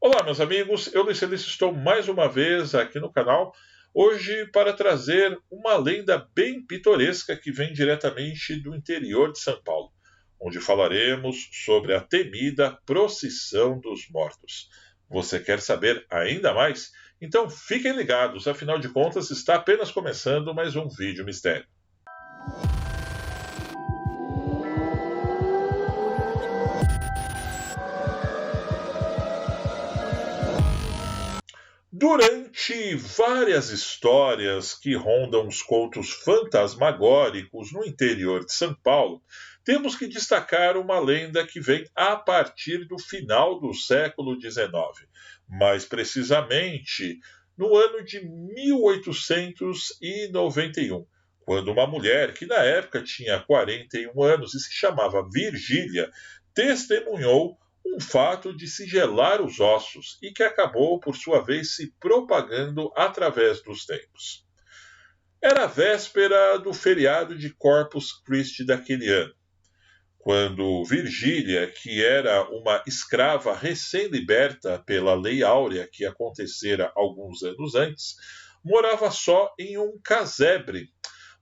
Olá, meus amigos, eu, Luiz Celeste, estou mais uma vez aqui no canal, hoje para trazer uma lenda bem pitoresca que vem diretamente do interior de São Paulo, onde falaremos sobre a temida Procissão dos Mortos. Você quer saber ainda mais? Então fiquem ligados, afinal de contas está apenas começando mais um vídeo mistério. Durante várias histórias que rondam os contos fantasmagóricos no interior de São Paulo, temos que destacar uma lenda que vem a partir do final do século XIX, mais precisamente no ano de 1891, quando uma mulher que na época tinha 41 anos e se chamava Virgília testemunhou um fato de se gelar os ossos e que acabou, por sua vez, se propagando através dos tempos. Era a véspera do feriado de Corpus Christi daquele ano, quando Virgília, que era uma escrava recém-liberta pela Lei Áurea, que acontecera alguns anos antes, morava só em um casebre,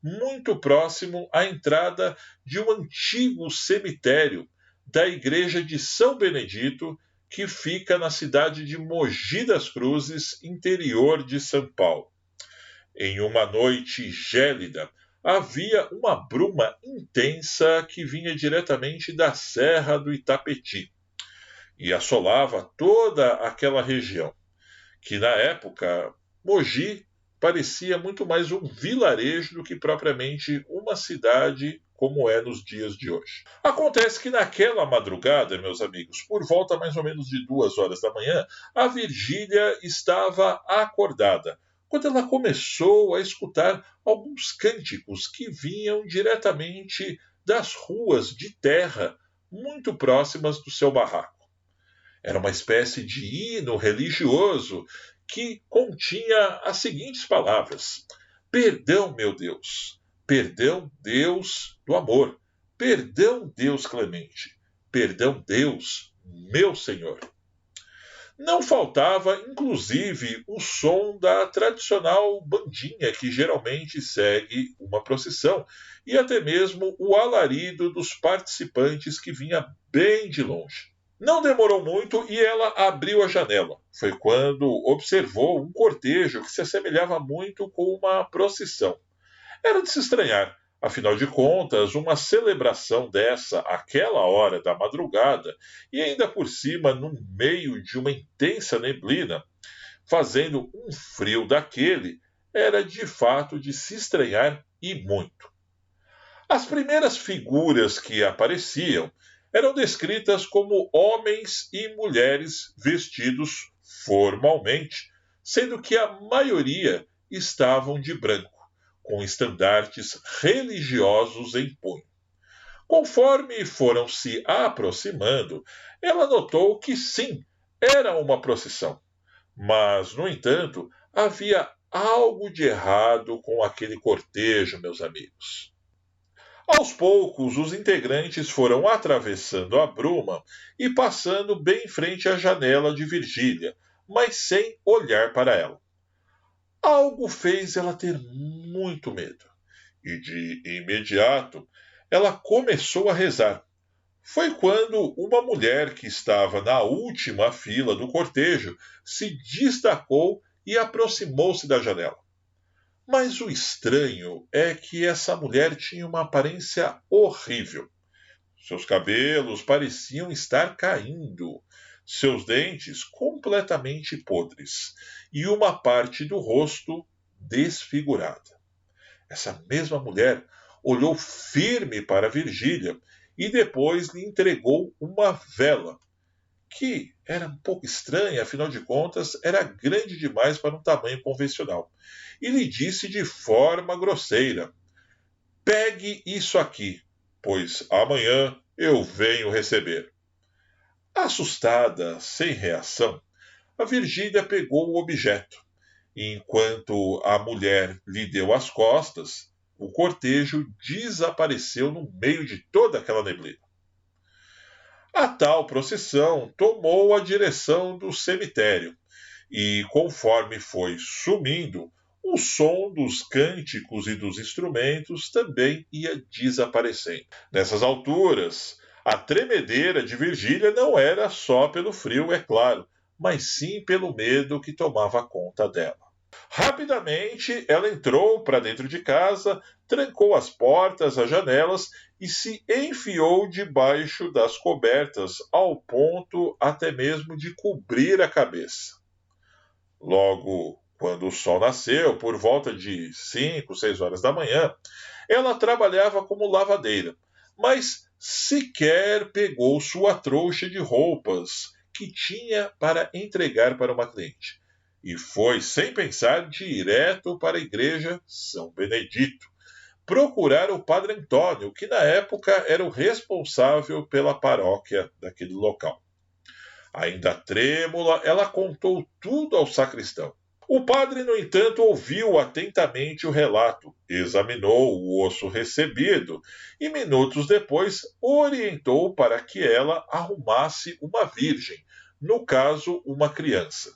muito próximo à entrada de um antigo cemitério da igreja de São Benedito, que fica na cidade de Mogi das Cruzes, interior de São Paulo. Em uma noite gélida, havia uma bruma intensa que vinha diretamente da Serra do Itapetí e assolava toda aquela região, que na época Mogi parecia muito mais um vilarejo do que propriamente uma cidade como é nos dias de hoje. Acontece que naquela madrugada, meus amigos, por volta mais ou menos de 2 horas da manhã, a Virgília estava acordada, quando ela começou a escutar alguns cânticos que vinham diretamente das ruas de terra muito próximas do seu barraco. Era uma espécie de hino religioso que continha as seguintes palavras: perdão, meu Deus, perdão, Deus do amor, perdão, Deus clemente, perdão, Deus, meu Senhor. Não faltava, inclusive, o som da tradicional bandinha que geralmente segue uma procissão, e até mesmo o alarido dos participantes que vinha bem de longe. Não demorou muito e ela abriu a janela. Foi quando observou um cortejo que se assemelhava muito com uma procissão. Era de se estranhar, afinal de contas, uma celebração dessa àquela hora da madrugada e ainda por cima no meio de uma intensa neblina, fazendo um frio daquele, era de fato de se estranhar e muito. As primeiras figuras que apareciam eram descritas como homens e mulheres vestidos formalmente, sendo que a maioria estavam de branco, com estandartes religiosos em punho. Conforme foram se aproximando, ela notou que sim, era uma procissão, mas, no entanto, havia algo de errado com aquele cortejo, meus amigos. Aos poucos, os integrantes foram atravessando a bruma e passando bem em frente à janela de Virgília, mas sem olhar para ela. Algo fez ela ter muito medo, e de imediato ela começou a rezar. Foi quando uma mulher que estava na última fila do cortejo se destacou e aproximou-se da janela. Mas o estranho é que essa mulher tinha uma aparência horrível. Seus cabelos pareciam estar caindo, seus dentes completamente podres e uma parte do rosto desfigurada. Essa mesma mulher olhou firme para Virgília e depois lhe entregou uma vela, que era um pouco estranha, afinal de contas, era grande demais para um tamanho convencional, e lhe disse de forma grosseira: pegue isso aqui, pois amanhã eu venho receber. Assustada, sem reação, a Virgília pegou o objeto, e enquanto a mulher lhe deu as costas, o cortejo desapareceu no meio de toda aquela neblina. A tal procissão tomou a direção do cemitério e, conforme foi sumindo, o som dos cânticos e dos instrumentos também ia desaparecendo. Nessas alturas, a tremedeira de Virgília não era só pelo frio, é claro, mas sim pelo medo que tomava conta dela. Rapidamente, ela entrou para dentro de casa, trancou as portas, as janelas e se enfiou debaixo das cobertas, ao ponto até mesmo de cobrir a cabeça. Logo, quando o sol nasceu, por volta de 5, 6 horas da manhã, ela trabalhava como lavadeira, mas sequer pegou sua trouxa de roupas que tinha para entregar para uma cliente. E foi, sem pensar, direto para a igreja São Benedito, procurar o padre Antônio, que na época era o responsável pela paróquia daquele local. Ainda trêmula, ela contou tudo ao sacristão. O padre, no entanto, ouviu atentamente o relato, examinou o osso recebido e, minutos depois, orientou para que ela arrumasse uma virgem, no caso, uma criança.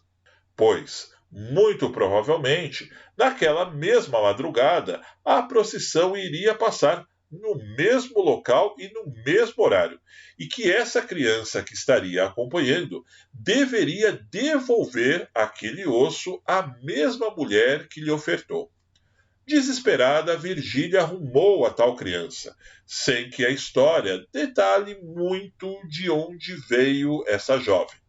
Pois, muito provavelmente, naquela mesma madrugada, a procissão iria passar no mesmo local e no mesmo horário, e que essa criança que estaria acompanhando deveria devolver aquele osso à mesma mulher que lhe ofertou. Desesperada, Virgília arrumou a tal criança, sem que a história detalhe muito de onde veio essa jovem.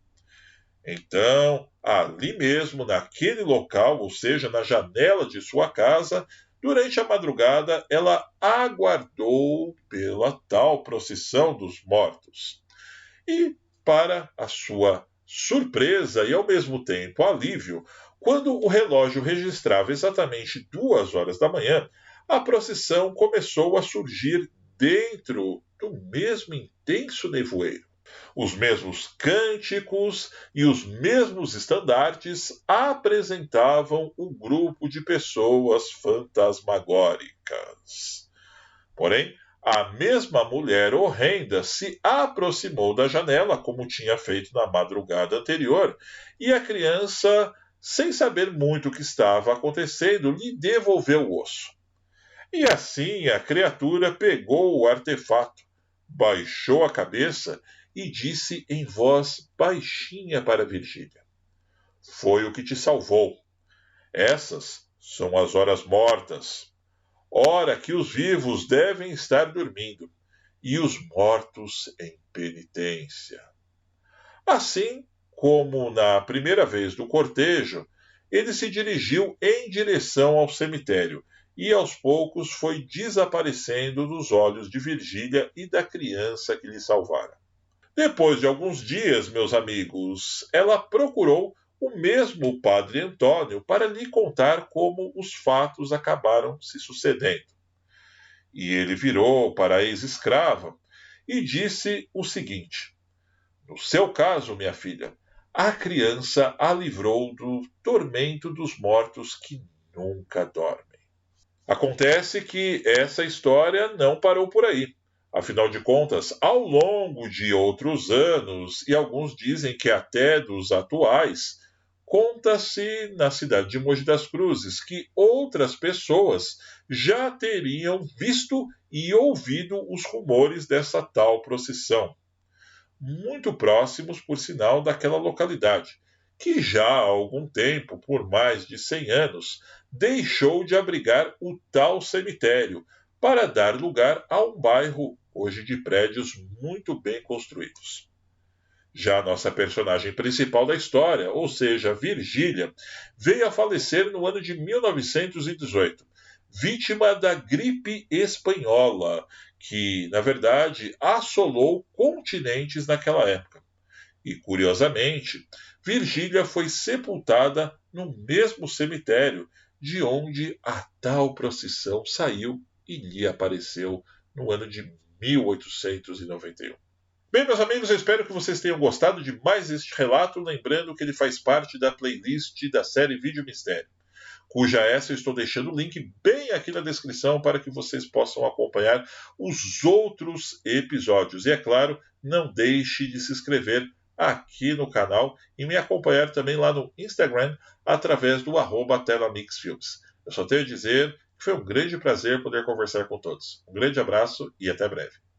Então, ali mesmo, naquele local, ou seja, na janela de sua casa, durante a madrugada, ela aguardou pela tal procissão dos mortos. E, para a sua surpresa e ao mesmo tempo alívio, quando o relógio registrava exatamente 2 horas da manhã, a procissão começou a surgir dentro do mesmo intenso nevoeiro. Os mesmos cânticos e os mesmos estandartes apresentavam um grupo de pessoas fantasmagóricas. Porém, a mesma mulher horrenda se aproximou da janela, como tinha feito na madrugada anterior, e a criança, sem saber muito o que estava acontecendo, lhe devolveu o osso. E assim a criatura pegou o artefato, baixou a cabeça e disse em voz baixinha para Virgília: "Foi o que te salvou. Essas são as horas mortas, hora que os vivos devem estar dormindo e os mortos em penitência." Assim como na primeira vez do cortejo, ele se dirigiu em direção ao cemitério e aos poucos foi desaparecendo dos olhos de Virgília e da criança que lhe salvara. Depois de alguns dias, meus amigos, ela procurou o mesmo padre Antônio para lhe contar como os fatos acabaram se sucedendo. E ele virou para a ex-escrava e disse o seguinte: "No seu caso, minha filha, a criança a livrou do tormento dos mortos que nunca dormem." Acontece que essa história não parou por aí. Afinal de contas, ao longo de outros anos, e alguns dizem que até dos atuais, conta-se na cidade de Mogi das Cruzes que outras pessoas já teriam visto e ouvido os rumores dessa tal procissão, muito próximos, por sinal, daquela localidade, que já há algum tempo, por mais de 100 anos, deixou de abrigar o tal cemitério, para dar lugar a um bairro hoje de prédios muito bem construídos. Já a nossa personagem principal da história, ou seja, Virgília, veio a falecer no ano de 1918, vítima da gripe espanhola, que, na verdade, assolou continentes naquela época. E, curiosamente, Virgília foi sepultada no mesmo cemitério de onde a tal procissão saiu e lhe apareceu no ano de 1891. Bem, meus amigos, eu espero que vocês tenham gostado de mais este relato, lembrando que ele faz parte da playlist da série Vídeo Mistério. cuja essa eu estou deixando o link bem aqui na descrição para que vocês possam acompanhar os outros episódios. E é claro, não deixe de se inscrever aqui no canal e me acompanhar também lá no Instagram através do @telamixfilmes. Eu só tenho a dizer que foi um grande prazer poder conversar com todos. Um grande abraço e até breve.